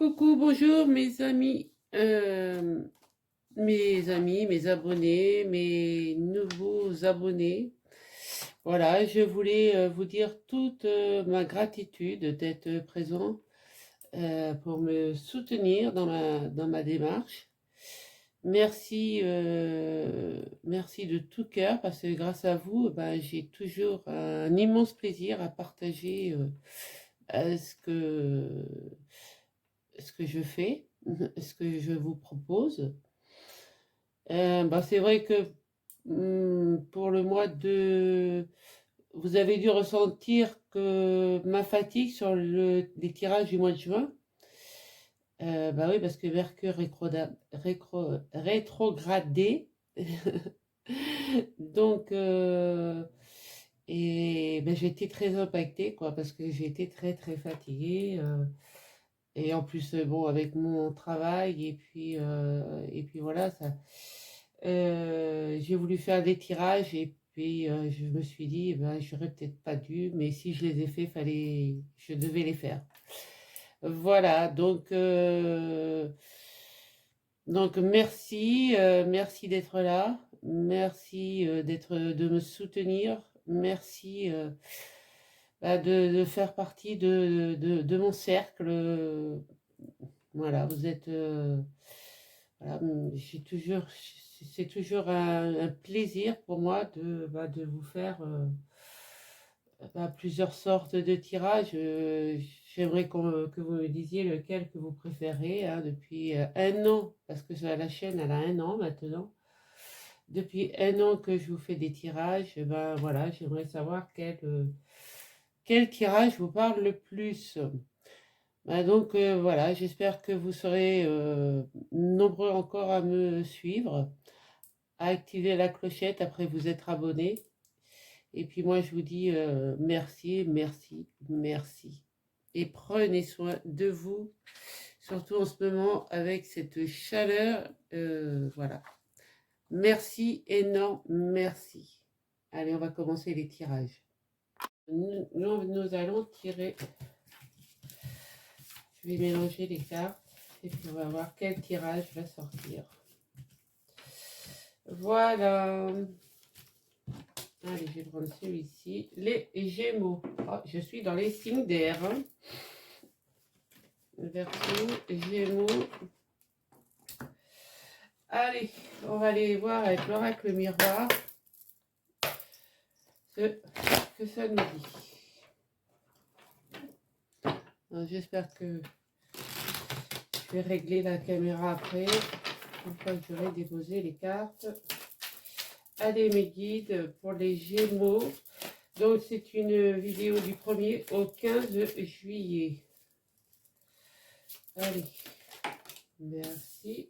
Coucou, bonjour mes abonnés, mes nouveaux abonnés. Voilà, je voulais vous dire toute ma gratitude d'être présent pour me soutenir dans ma démarche. Merci de tout cœur parce que grâce à vous, ben, j'ai toujours un immense plaisir à partager ce que je fais, ce que je vous propose. Bah, c'est vrai que pour le mois de... Vous avez dû ressentir que ma fatigue sur les tirages du mois de juin. Bah oui, parce que Mercure rétrogradé. Donc, et ben, j'ai été très impactée, quoi, parce que j'ai été très très fatiguée. Et en plus, bon, avec mon travail, et puis voilà, j'ai voulu faire des tirages, et puis je me suis dit, ben, j'aurais peut-être pas dû, mais si je les ai faits, je devais les faire. Voilà, donc merci, merci d'être là, merci de me soutenir, merci bah, de faire partie de mon cercle. Voilà, vous êtes. Voilà, c'est toujours un plaisir pour moi de vous faire bah, plusieurs sortes de tirages. J'aimerais que vous me disiez lequel que vous préférez, hein, depuis un an, parce que la chaîne elle a un an maintenant. Depuis un an que je vous fais des tirages, ben voilà, j'aimerais savoir quel tirage vous parle le plus. Bah donc voilà, j'espère que vous serez nombreux encore à me suivre, à activer la clochette après vous être abonné. Et puis moi, je vous dis merci, merci, merci. Et prenez soin de vous, surtout en ce moment avec cette chaleur. Voilà. Merci, énorme, merci. Allez, on va commencer les tirages. Nous allons tirer. Je vais mélanger les cartes et puis on va voir quel tirage va sortir. Voilà. Allez, je vais prendre celui-ci. Les Gémeaux. Oh, je suis dans les signes d'air. Hein. Verseau, Gémeaux. Allez, on va aller voir avec l'oracle miroir ce que ça nous dit. J'espère que je vais régler la caméra après, une fois que j'aurai déposé les cartes. Allez, mes guides pour les Gémeaux. Donc, c'est une vidéo du 1er au 15 juillet. Allez, merci.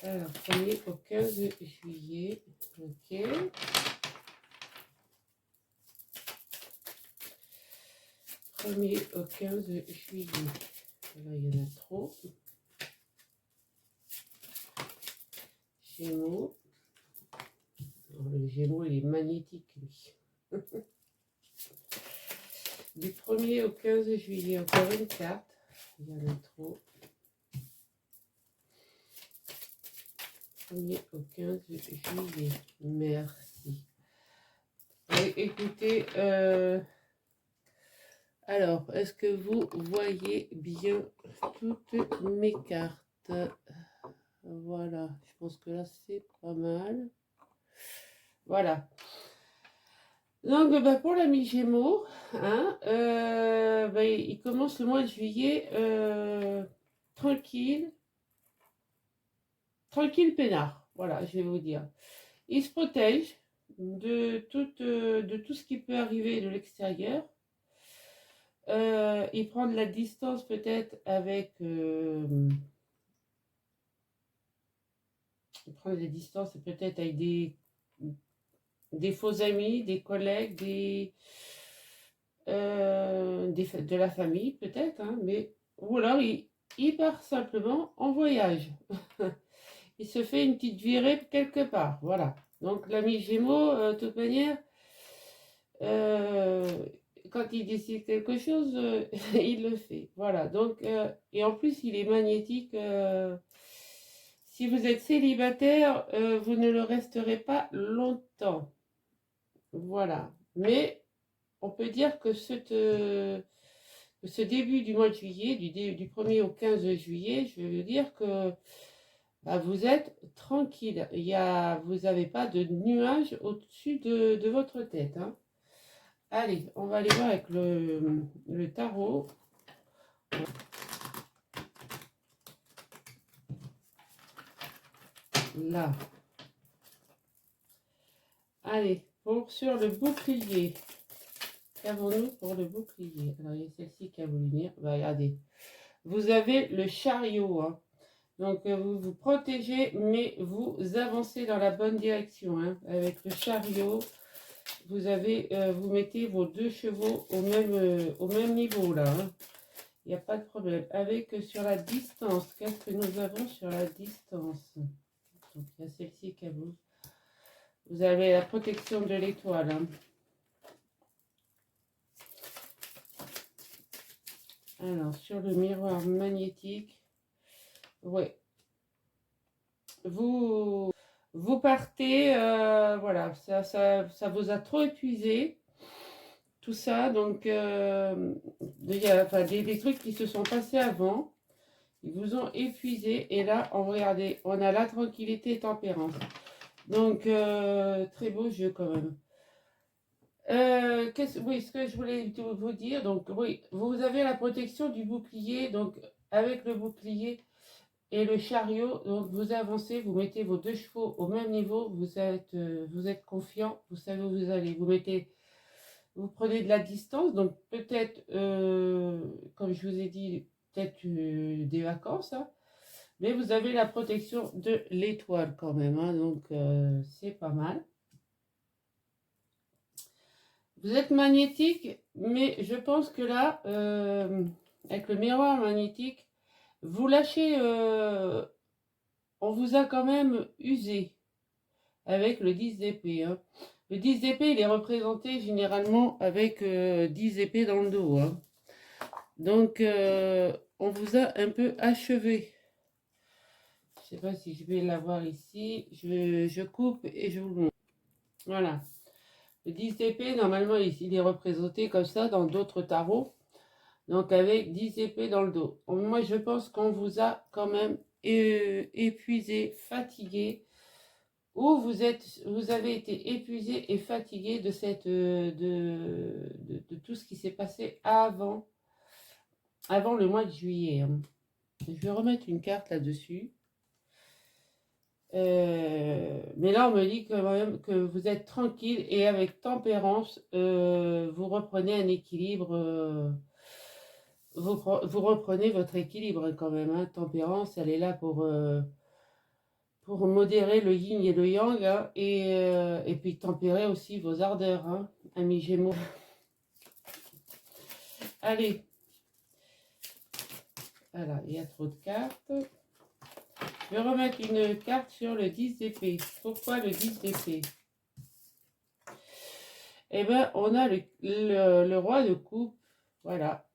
Alors, 1er au 15 juillet. Ok. 1er au 15 juillet. Là, il y en a trop. Gémeaux. Alors, le Gémeaux, il est magnétique, lui. Du 1er au 15 juillet, encore une carte. Il y en a trop. 1er au 15 juillet. Merci. Et écoutez, alors, est-ce que vous voyez bien toutes mes cartes? Voilà, je pense que là, c'est pas mal. Voilà. Donc, bah, pour l'ami Gémeaux, hein, bah, il commence le mois de juillet tranquille, tranquille peinard. Voilà, je vais vous dire. Il se protège de tout ce qui peut arriver de l'extérieur. Il prend de la distance peut-être avec... il prend des distances peut-être avec des faux amis, des collègues, de la famille peut-être, hein, mais ou alors il part simplement en voyage. Il se fait une petite virée quelque part, voilà. Donc l'ami Gémeaux, de toute manière, quand il décide quelque chose, il le fait. Voilà. Donc, et en plus, il est magnétique. Si vous êtes célibataire, vous ne le resterez pas longtemps. Voilà. Mais on peut dire que ce début du mois de juillet, du 1er au 15 juillet, je veux dire que bah, vous êtes tranquille. Vous n'avez pas de nuages au-dessus de votre tête, hein. Allez, on va aller voir avec le tarot. Là. Allez, sur le bouclier. Qu'avons-nous pour le bouclier? Alors, il y a celle-ci qui a voulu venir. Bah, regardez. Vous avez le chariot, hein. Donc, vous vous protégez, mais vous avancez dans la bonne direction, hein. Avec le chariot, vous mettez vos deux chevaux au même niveau, là, hein. Il n'y a pas de problème. Avec sur la distance, qu'est-ce que nous avons sur la distance? Donc, il y a celle-ci qui a voulu. Vous avez la protection de l'étoile, hein. Alors, sur le miroir magnétique, ouais. Vous partez, voilà, ça vous a trop épuisé, tout ça. Donc, il y a enfin, des trucs qui se sont passés avant, ils vous ont épuisé. Et là, regardez, on a la tranquillité et tempérance. Donc, très beau jeu quand même. Oui, ce que je voulais vous dire, donc oui, vous avez la protection du bouclier, donc avec le bouclier et le chariot, donc vous avancez, vous mettez vos deux chevaux au même niveau, vous êtes confiant, vous savez où vous allez, vous prenez de la distance, donc peut-être, comme je vous ai dit, peut-être des vacances, hein, mais vous avez la protection de l'étoile quand même, hein, donc c'est pas mal. Vous êtes magnétique, mais je pense que là, avec le miroir magnétique, vous lâchez, on vous a quand même usé avec le 10 d'épée, hein. Le 10 d'épée, il est représenté généralement avec 10 épées dans le dos, hein. Donc, on vous a un peu achevé. Je ne sais pas si je vais l'avoir ici. Je coupe et je vous le montre. Voilà. Le 10 d'épée, normalement, il est représenté comme ça dans d'autres tarots. Donc, avec 10 épées dans le dos. Moi, je pense qu'on vous a quand même épuisé, fatigué. Ou vous avez été épuisé et fatigué de tout ce qui s'est passé avant le mois de juillet, hein. Je vais remettre une carte là-dessus. Mais là, on me dit quand même que vous êtes tranquille et avec tempérance, vous reprenez un équilibre. Vous reprenez votre équilibre quand même, hein. Tempérance, elle est là pour modérer le yin et le yang, hein, et puis tempérer aussi vos ardeurs, hein, amis Gémeaux. Allez. Voilà, il y a trop de cartes. Je vais remettre une carte sur le 10 d'épée. Pourquoi le 10 d'épée? Eh bien, on a le roi de coupe. Voilà.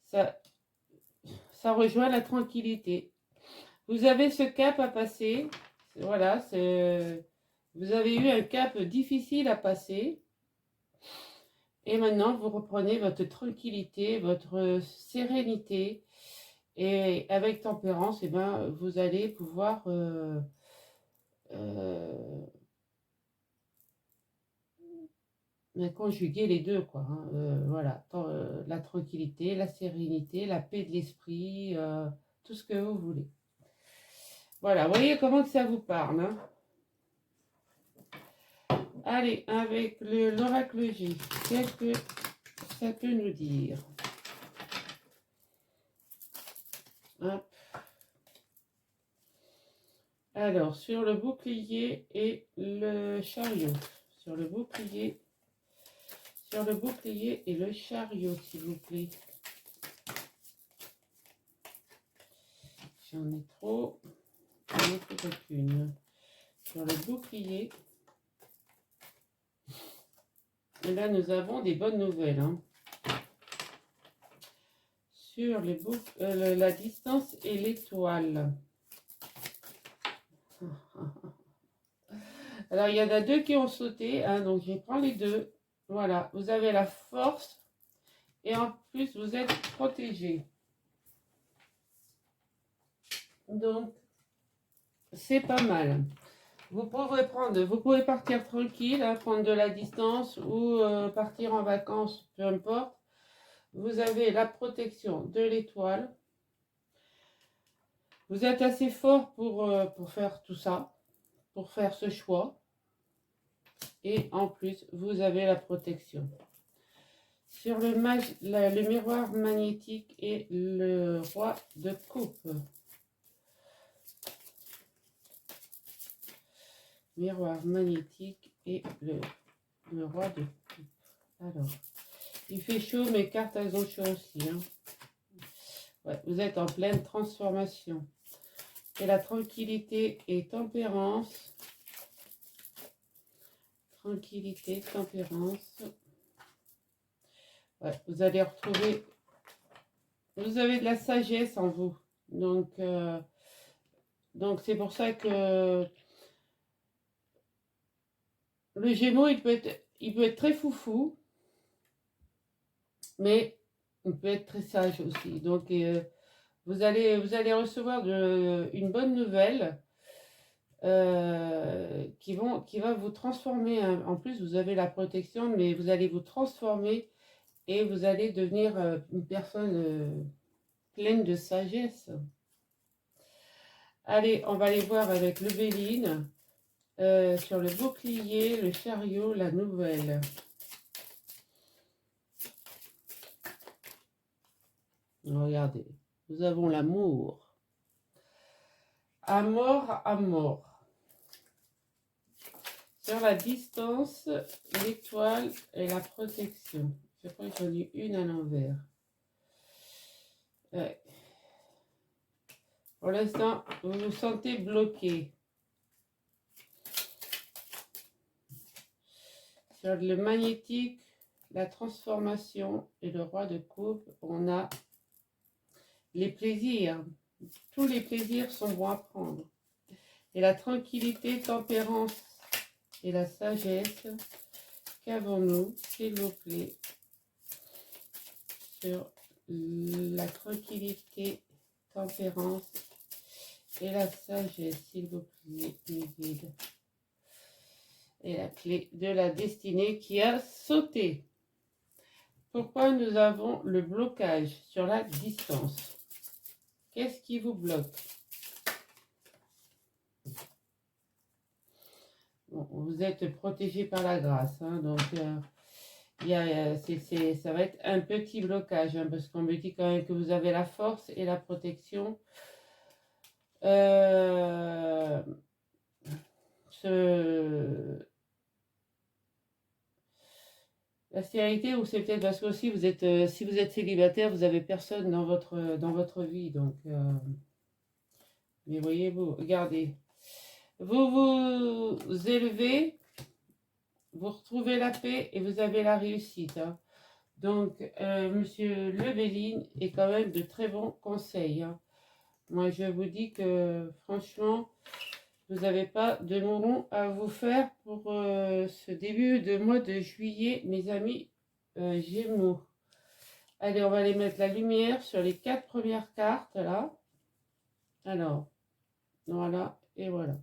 Ça rejoint la tranquillité. Vous avez ce cap à passer. Voilà, vous avez eu un cap difficile à passer. Et maintenant, vous reprenez votre tranquillité, votre sérénité. Et avec tempérance, eh ben, vous allez pouvoir conjuguer les deux, quoi, hein. Voilà, la tranquillité, la sérénité, la paix de l'esprit, tout ce que vous voulez. Voilà, vous voyez comment que ça vous parle, hein. Allez, avec l'oracle J, qu'est-ce que ça peut nous dire? Hop. Alors, sur le bouclier et le chariot. Sur le bouclier et le chariot, s'il vous plaît. J'en ai trop. J'en ai peut-être une. Sur le bouclier. Et là, nous avons des bonnes nouvelles, hein. sur la distance et l'étoile. Alors, il y en a deux qui ont sauté, hein, donc je prends les deux. Voilà, vous avez la force et en plus, vous êtes protégé. Donc, c'est pas mal. Vous pouvez partir tranquille, hein, prendre de la distance ou partir en vacances, peu importe. Vous avez la protection de l'étoile. Vous êtes assez fort pour faire tout ça, pour faire ce choix. Et en plus, vous avez la protection. Sur le miroir magnétique et le roi de coupe. Miroir magnétique et le roi de coupe. Alors, il fait chaud, mes cartes elles ont chaud aussi. Hein. Ouais, vous êtes en pleine transformation. Et la tranquillité et tempérance. Tranquillité, tempérance. Ouais, vous allez retrouver. Vous avez de la sagesse en vous. Donc c'est pour ça que le Gémeaux, il peut être très foufou, mais il peut être très sage aussi. Donc vous allez recevoir une bonne nouvelle qui va vous transformer. En plus, vous avez la protection, mais vous allez vous transformer et vous allez devenir une personne pleine de sagesse. Allez, on va aller voir avec le Béline. Sur le bouclier, le chariot, la nouvelle. Regardez, nous avons l'amour. À mort, à mort. Sur la distance, l'étoile et la protection. Je crois que j'en ai une à l'envers. Ouais. Pour l'instant, vous vous sentez bloqué. Sur le magnétique, la transformation et le roi de coupe, on a les plaisirs. Tous les plaisirs sont bons à prendre. Et la tranquillité, tempérance et la sagesse. Qu'avons-nous, s'il vous plaît, sur la tranquillité, tempérance et la sagesse, s'il vous plaît, mes guides. Et la clé de la destinée qui a sauté. Pourquoi nous avons le blocage sur la distance? Qu'est-ce qui vous bloque? Bon, vous êtes protégé par la grâce, hein, donc ça va être un petit blocage, hein, parce qu'on me dit quand même que vous avez la force et la protection. La stérilité, ou c'est peut-être parce que aussi vous êtes, si vous êtes célibataire, vous avez personne dans votre vie, donc. Mais voyez-vous, regardez, vous vous élevez, vous retrouvez la paix et vous avez la réussite. Hein. Donc, Monsieur Lebelline est quand même de très bons conseils. Hein. Moi, je vous dis que franchement, vous n'avez pas de nom à vous faire pour ce début de mois de juillet, mes amis Gémeaux. Allez, on va aller mettre la lumière sur les 4 premières cartes, là. Alors, voilà, et voilà.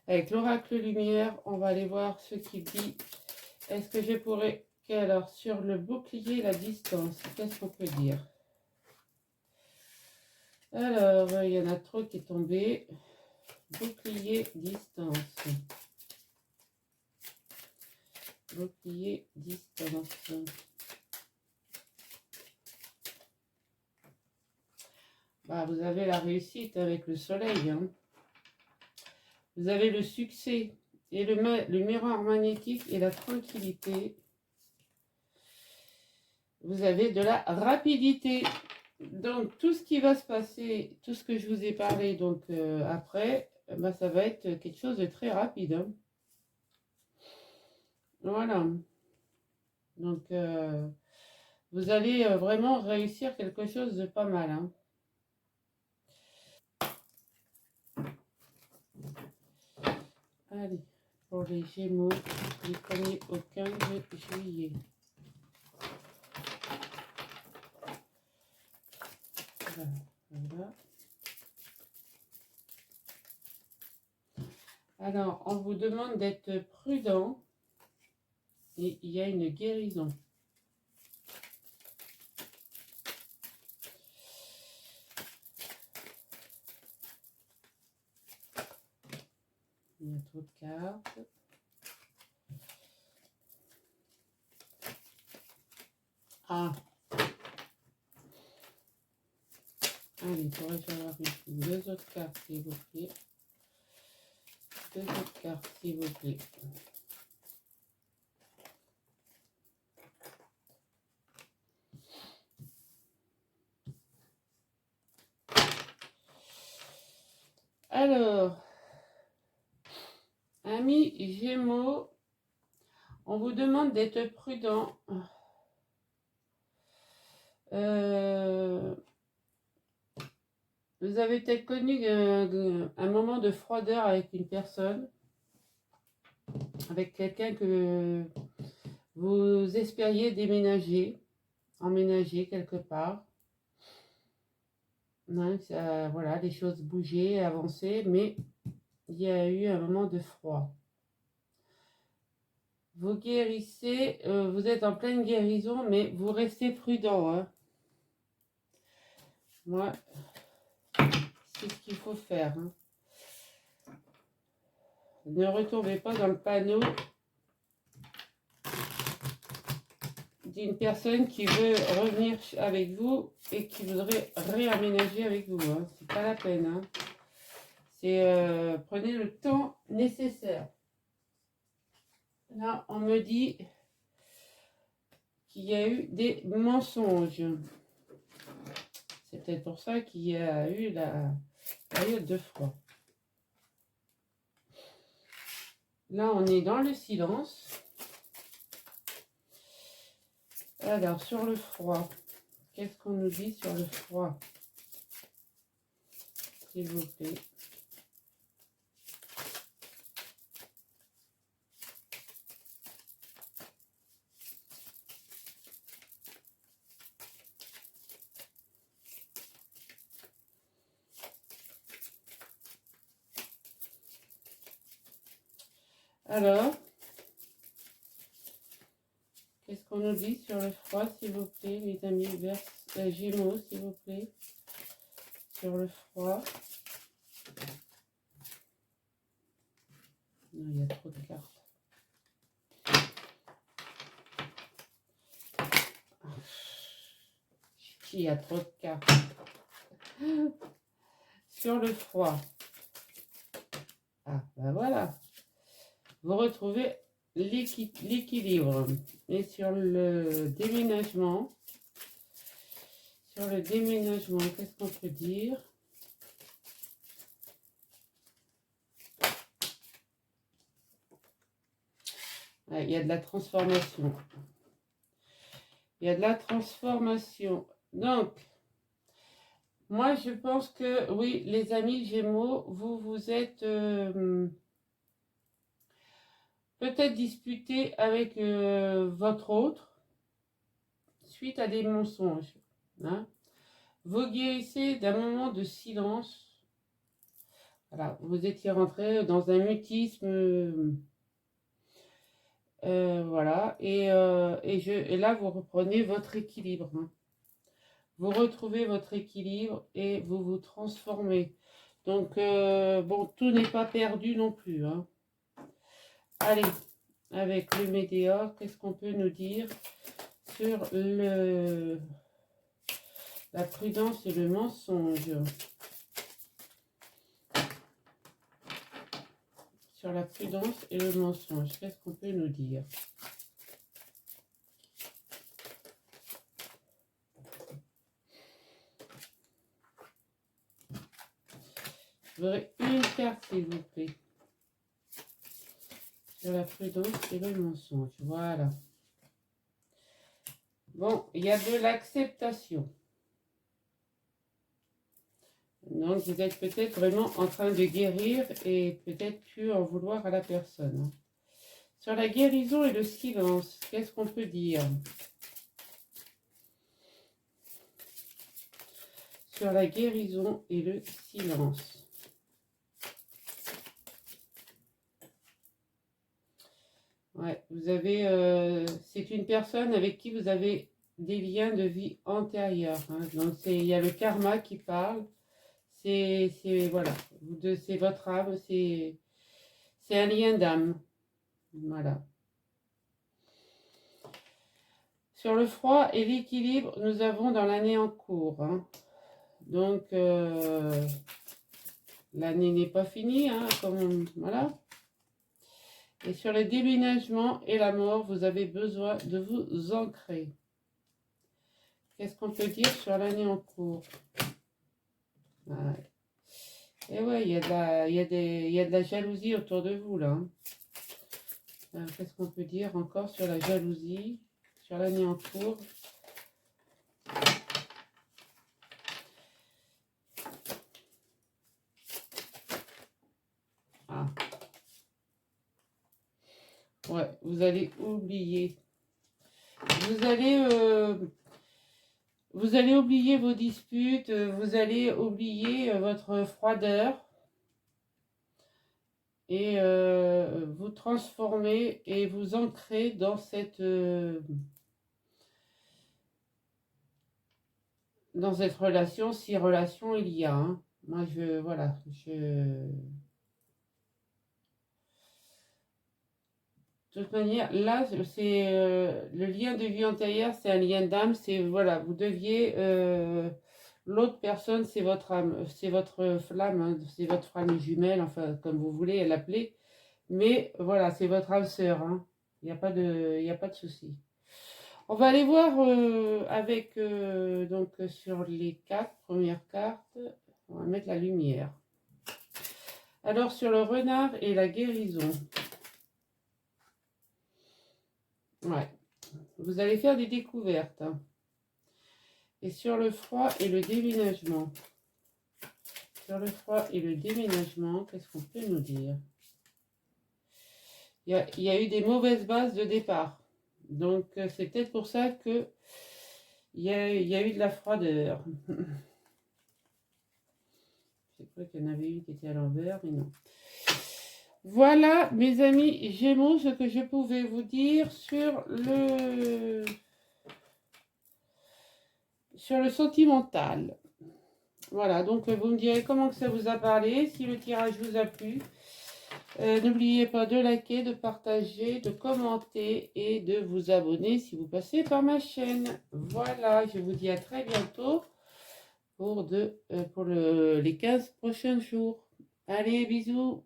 Avec l'oracle lumière, on va aller voir ce qu'il dit. Est-ce que je pourrais... Alors, sur le bouclier, la distance, qu'est-ce qu'on peut dire? Alors, il y en a trop qui est tombé. Bouclier, distance. Bouclier, distance. Bah, vous avez la réussite avec le soleil. Hein. Vous avez le succès et le miroir magnétique et la tranquillité. Vous avez de la rapidité. Donc, tout ce qui va se passer, tout ce que je vous ai parlé donc après, bah, ça va être quelque chose de très rapide. Hein. Voilà. Donc, Vous allez vraiment réussir quelque chose de pas mal. Hein. Allez, pour les Gémeaux, du 1er au 15 juillet. Voilà. Alors, on vous demande d'être prudent et il y a une guérison. Il y a trop de cartes. Ah. Allez, pourrais-je avoir ici 2 autres cartes, s'il vous plaît. 2 autres cartes, s'il vous plaît. Alors, amis Gémeaux, on vous demande d'être prudent. Vous avez peut-être connu un moment de froideur avec une personne, avec quelqu'un que vous espériez déménager, emménager quelque part. Non, ça, voilà, les choses bougeaient, avançaient, mais il y a eu un moment de froid. Vous guérissez, vous êtes en pleine guérison, mais vous restez prudent. Hein. Moi, c'est ce qu'il faut faire. Hein. Ne retombez pas dans le panneau d'une personne qui veut revenir avec vous et qui voudrait réaménager avec vous. Hein. C'est pas la peine. Hein. C'est prenez le temps nécessaire. Là, on me dit qu'il y a eu des mensonges. C'est peut-être pour ça qu'il y a eu la période de froid. Là, on est dans le silence. Alors, sur le froid, qu'est-ce qu'on nous dit sur le froid? S'il vous plaît. Alors, qu'est-ce qu'on nous dit sur le froid, s'il vous plaît, mes amis Gémeaux, s'il vous plaît, sur le froid. Non, il y a trop de cartes. Il y a trop de cartes. Sur le froid. Ah, ben voilà. Vous retrouvez l'équilibre. Et sur le déménagement, qu'est-ce qu'on peut dire? Ah, il y a de la transformation. Il y a de la transformation. Donc, moi, je pense que, oui, les amis Gémeaux, vous êtes peut-être disputé avec votre autre suite à des mensonges. Hein. Vous guérissez d'un moment de silence. Voilà, vous étiez rentré dans un mutisme. Voilà, et là, vous reprenez votre équilibre. Hein. Vous retrouvez votre équilibre et vous vous transformez. Donc, bon, tout n'est pas perdu non plus. Hein. Allez, avec le météore, qu'est-ce qu'on peut nous dire sur la prudence et le mensonge? Sur la prudence et le mensonge, qu'est-ce qu'on peut nous dire? Je voudrais une carte, s'il vous plaît. Sur la prudence et le mensonge. Voilà. Bon, il y a de l'acceptation. Donc, vous êtes peut-être vraiment en train de guérir et peut-être plus en vouloir à la personne. Sur la guérison et le silence, qu'est-ce qu'on peut dire? Sur la guérison et le silence. Ouais, vous avez... c'est une personne avec qui vous avez des liens de vie antérieurs. Hein. Donc, il y a le karma qui parle. Voilà, c'est votre âme, c'est un lien d'âme. Voilà. Sur le froid et l'équilibre, nous avons dans l'année en cours. Hein. Donc, l'année n'est pas finie, hein, voilà. Et sur le déménagement et la mort, vous avez besoin de vous ancrer. Qu'est-ce qu'on peut dire sur l'année en cours? Ouais. Et ouais, il y a de la jalousie autour de vous, là. Hein. Qu'est-ce qu'on peut dire encore sur la jalousie, sur l'année en cours? Ah. Ouais, vous allez oublier. Vous allez oublier vos disputes, vous allez oublier votre froideur et vous transformer et vous ancrer dans cette relation, si relation il y a. Hein. Moi, voilà, de toute manière, là, c'est le lien de vie antérieure, c'est un lien d'âme. C'est voilà, vous deviez l'autre personne, c'est votre âme, c'est votre flamme, hein, c'est votre flamme jumelle, enfin comme vous voulez l'appeler. Mais voilà, c'est votre âme sœur. Hein. Il n'y a pas de souci. On va aller voir avec donc sur les 4 premières cartes. On va mettre la lumière. Alors sur le renard et la guérison. Ouais. Vous allez faire des découvertes. Hein. Et sur le froid et le déménagement. Sur le froid et le déménagement, qu'est-ce qu'on peut nous dire? Il y a eu des mauvaises bases de départ. Donc c'est peut-être pour ça que il y a eu de la froideur. Je crois qu'il y en avait une qui était à l'envers, mais non. Voilà, mes amis Gémeaux, ce que je pouvais vous dire sur le sentimental. Voilà, donc vous me direz comment que ça vous a parlé, si le tirage vous a plu. N'oubliez pas de liker, de partager, de commenter et de vous abonner si vous passez par ma chaîne. Voilà, je vous dis à très bientôt pour les 15 prochains jours. Allez, bisous!